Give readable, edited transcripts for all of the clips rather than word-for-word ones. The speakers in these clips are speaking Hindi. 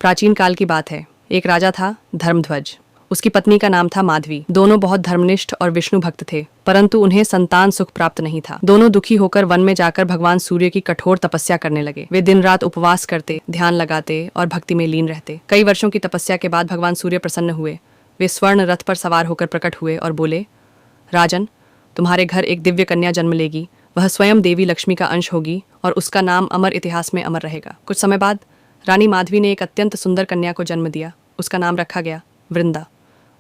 प्राचीन काल की बात है। एक राजा था धर्मध्वज। उसकी पत्नी का नाम था माधवी। दोनों बहुत धर्मनिष्ठ और विष्णु भक्त थे, परंतु उन्हें संतान सुख प्राप्त नहीं था। दोनों दुखी होकर वन में जाकर भगवान सूर्य की कठोर तपस्या करने लगे। वे दिन रात उपवास करते, ध्यान लगाते और भक्ति में लीन रहते। कई वर्षों की तपस्या के बाद भगवान सूर्य प्रसन्न हुए। वे स्वर्ण रथ पर सवार होकर प्रकट हुए और बोले, राजन, तुम्हारे घर एक दिव्य कन्या जन्म लेगी। वह स्वयं देवी लक्ष्मी का अंश होगी और उसका नाम अमर इतिहास में अमर रहेगा। कुछ समय बाद रानी माधवी ने एक अत्यंत सुंदर कन्या को जन्म दिया। उसका नाम रखा गया वृंदा।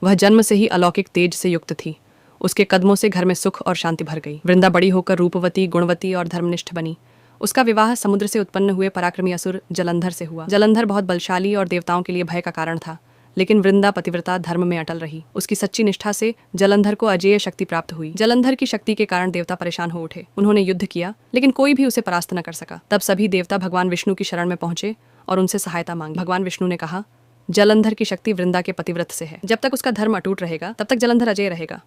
वह जन्म से ही अलौकिक तेज से युक्त थी। उसके कदमों से घर में सुख और शांति भर गई। वृंदा बड़ी होकर रूपवती, गुणवती और धर्मनिष्ठ बनी। उसका विवाह समुद्र से उत्पन्न हुए पराक्रमी असुर जलंधर से हुआ। जलंधर बहुत बलशाली और देवताओं के लिए भय का कारण था, लेकिन वृंदा पतिव्रता धर्म में अटल रही। उसकी सच्ची निष्ठा से जलंधर को अजेय शक्ति प्राप्त हुई। जलंधर की शक्ति के कारण देवता परेशान हो उठे। उन्होंने युद्ध किया, लेकिन कोई भी उसे परास्त न कर सका। तब सभी देवता भगवान विष्णु की शरण में पहुंचे और उनसे सहायता मांगी। भगवान विष्णु ने कहा, जलंधर की शक्ति वृंदा के पतिव्रत से है। जब तक उसका धर्म अटूट रहेगा, तब तक जलंधर अजय रहेगा।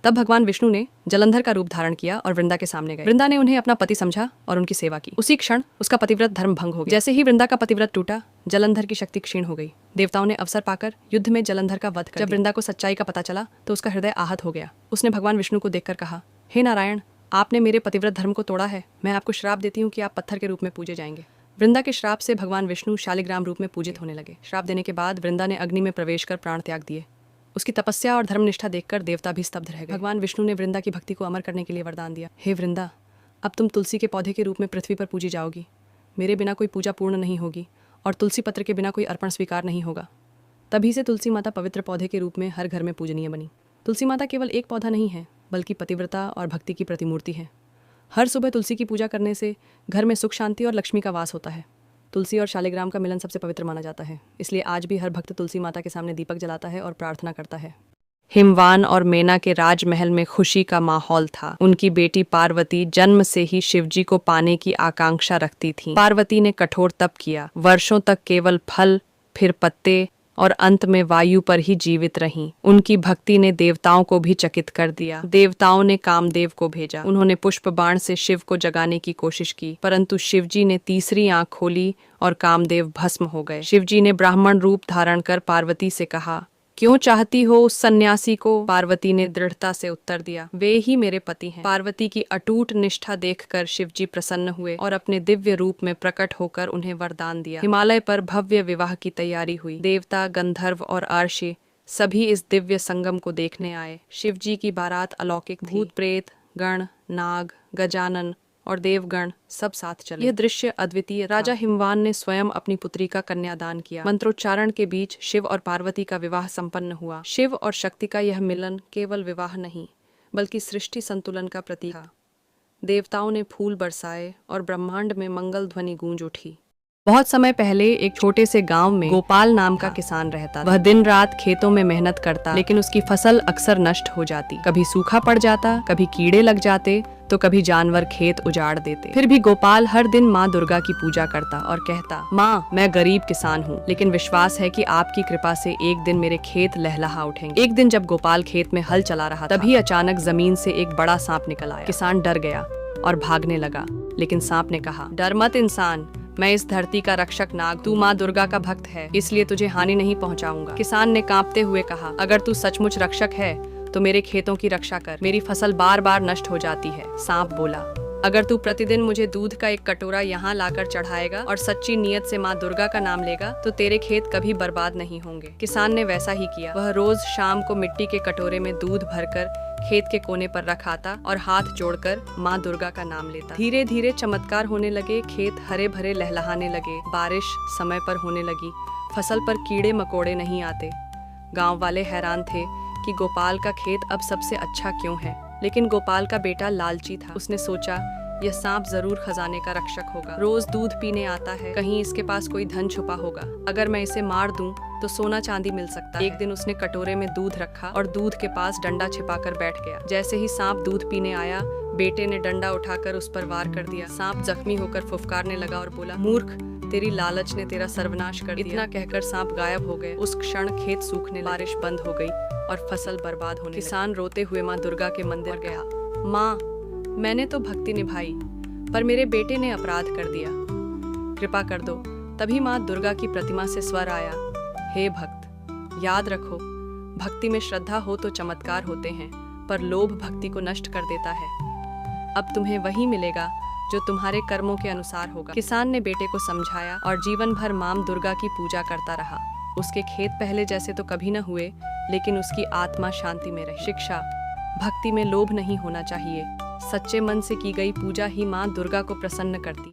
तब भगवान विष्णु ने जलंधर का रूप धारण किया और वृंदा के सामने गए। वृंदा ने उन्हें अपना पति समझा और उनकी सेवा की। उसी क्षण उसका पतिव्रत धर्म भंग हो गया। जैसे ही वृंदा का पतिव्रत टूटा, जलंधर की शक्ति क्षीण हो गई। देवताओं ने अवसर पाकर युद्ध में जलंधर का वध कर दिया। जब वृंदा को सच्चाई का पता चला तो उसका हृदय आहत हो गया। उसने भगवान विष्णु को देखकर कहा, हे नारायण, आपने मेरे पतिव्रत धर्म को तोड़ा है। मैं आपको श्राप देती हूँ कि आप पत्थर के रूप में पूजे जाएंगे। वृंदा के श्राप से भगवान विष्णु शालिग्राम रूप में पूजित होने लगे। श्राप देने के बाद वृंदा ने अग्नि में प्रवेश कर प्राण त्याग दिए। उसकी तपस्या और धर्मनिष्ठा देखकर देवता भी स्तब्ध रह गए। भगवान विष्णु ने वृंदा की भक्ति को अमर करने के लिए वरदान दिया, हे वृंदा, अब तुम तुलसी के पौधे के रूप में पृथ्वी पर पूजी जाओगी। मेरे बिना कोई पूजा पूर्ण नहीं होगी और तुलसी पत्र के बिना कोई अर्पण स्वीकार नहीं होगा। तभी से तुलसी माता पवित्र पौधे के रूप में हर घर में पूजनीय बनी। तुलसी माता केवल एक पौधा नहीं है, बल्कि पतिव्रता और भक्ति की प्रतिमूर्ति है। हर सुबह तुलसी की पूजा करने से घर में सुख, शांति और लक्ष्मी का वास होता है। तुलसी और शालिग्राम का मिलन सबसे पवित्र माना जाता है। इसलिए आज भी हर भक्त तुलसी माता के सामने दीपक जलाता है और प्रार्थना करता है। हिमवान और मेना के राजमहल में खुशी का माहौल था। उनकी बेटी पार्वती जन्म से ही शिवजी को पाने की आकांक्षा रखती थी। पार्वती ने कठोर तप किया, वर्षों तक केवल फल, फिर पत्ते और अंत में वायु पर ही जीवित रहीं। उनकी भक्ति ने देवताओं को भी चकित कर दिया। देवताओं ने कामदेव को भेजा। उन्होंने पुष्प बाण से शिव को जगाने की कोशिश की, परंतु शिवजी ने तीसरी आंख खोली और कामदेव भस्म हो गए। शिवजी ने ब्राह्मण रूप धारण कर पार्वती से कहा, क्यों चाहती हो उस सन्यासी को? पार्वती ने दृढ़ता से उत्तर दिया, वे ही मेरे पति हैं। पार्वती की अटूट निष्ठा देखकर शिवजी प्रसन्न हुए और अपने दिव्य रूप में प्रकट होकर उन्हें वरदान दिया। हिमालय पर भव्य विवाह की तैयारी हुई। देवता, गंधर्व और अर्षि सभी इस दिव्य संगम को देखने आए। शिवजी की बारात अलौकिक थी। भूत प्रेत, गण, नाग, गजानन और देवगण सब साथ चले। यह दृश्य अद्वितीय। राजा हिमवान ने स्वयं अपनी पुत्री का कन्यादान किया। मंत्रोच्चारण के बीच शिव और पार्वती का विवाह संपन्न हुआ। शिव और शक्ति का यह मिलन केवल विवाह नहीं, बल्कि सृष्टि संतुलन का प्रतीक था। देवताओं ने फूल बरसाए और ब्रह्मांड में मंगल ध्वनि गूंज उठी। बहुत समय पहले एक छोटे से गांव में गोपाल नाम का किसान रहता था। वह दिन रात खेतों में मेहनत करता, लेकिन उसकी फसल अक्सर नष्ट हो जाती। कभी सूखा पड़ जाता, कभी कीड़े लग जाते, तो कभी जानवर खेत उजाड़ देते। फिर भी गोपाल हर दिन माँ दुर्गा की पूजा करता और कहता, माँ, मैं गरीब किसान हूँ, लेकिन विश्वास है कि आपकी कृपा से एक दिन मेरे खेत लहलहा उठेंगे। एक दिन जब गोपाल खेत में हल चला रहा, तभी अचानक जमीन से एक बड़ा सांप निकल आया। किसान डर गया और भागने लगा, लेकिन सांप ने कहा, डर मत इंसान, मैं इस धरती का रक्षक नाग, तू माँ दुर्गा का भक्त है, इसलिए तुझे हानि नहीं पहुँचाऊंगा। किसान ने कांपते हुए कहा, अगर तू सचमुच रक्षक है तो मेरे खेतों की रक्षा कर, मेरी फसल बार बार नष्ट हो जाती है। सांप बोला, अगर तू प्रतिदिन मुझे दूध का एक कटोरा यहाँ लाकर चढ़ाएगा और सच्ची नियत से माँ दुर्गा का नाम लेगा, तो तेरे खेत कभी बर्बाद नहीं होंगे। किसान ने वैसा ही किया। वह रोज शाम को मिट्टी के कटोरे में दूध भरकर खेत के कोने पर रख आता और हाथ जोड़कर माँ दुर्गा का नाम लेता। धीरे धीरे चमत्कार होने लगे। खेत हरे भरे लहलहाने लगे, बारिश समय पर होने लगी, फसल पर कीड़े मकोड़े नहीं आते। गाँव वाले हैरान थे कि गोपाल का खेत अब सबसे अच्छा क्यों है। लेकिन गोपाल का बेटा लालची था। उसने सोचा, यह सांप जरूर खजाने का रक्षक होगा। रोज दूध पीने आता है, कहीं इसके पास कोई धन छुपा होगा। अगर मैं इसे मार दूं तो सोना चांदी मिल सकता है। एक दिन उसने कटोरे में दूध रखा और दूध के पास डंडा छिपाकर बैठ गया। जैसे ही सांप दूध पीने आया, बेटे ने डंडा उठाकर उस पर वार कर दिया। सांप जख्मी होकर फुफकारने लगा और बोला, मूर्ख, तेरी लालच ने तेरा सर्वनाश कर दिया। इतना कहकर सांप गायब हो गए। उस क्षण खेत सूखने, बारिश बंद हो गई और फसल बर्बाद होने। किसान रोते हुए माँ दुर्गा के मंदिर गया। माँ, मैंने तो भक्ति निभाई, पर मेरे बेटे ने अपराध कर दिया। कृपा कर दो, तभी माँ दुर्गा की प्रतिमा से स्वर आया, हे भक्त, याद रखो, भक्ति में श्रद्धा हो तो चमत्कार होते हैं, पर लोभ भक्ति को नष्ट कर देता है। अब तुम्हें वही मिलेगा जो तुम्हारे कर्मों के अनुसार होगा। किसान ने बेटे को समझाया और जीवन भर मां दुर्गा की पूजा करता रहा। उसके खेत पहले जैसे तो कभी न हुए, लेकिन उसकी आत्मा शांति में रही। शिक्षा: भक्ति में लोभ नहीं होना चाहिए। सच्चे मन से की गई पूजा ही मां दुर्गा को प्रसन्न करती।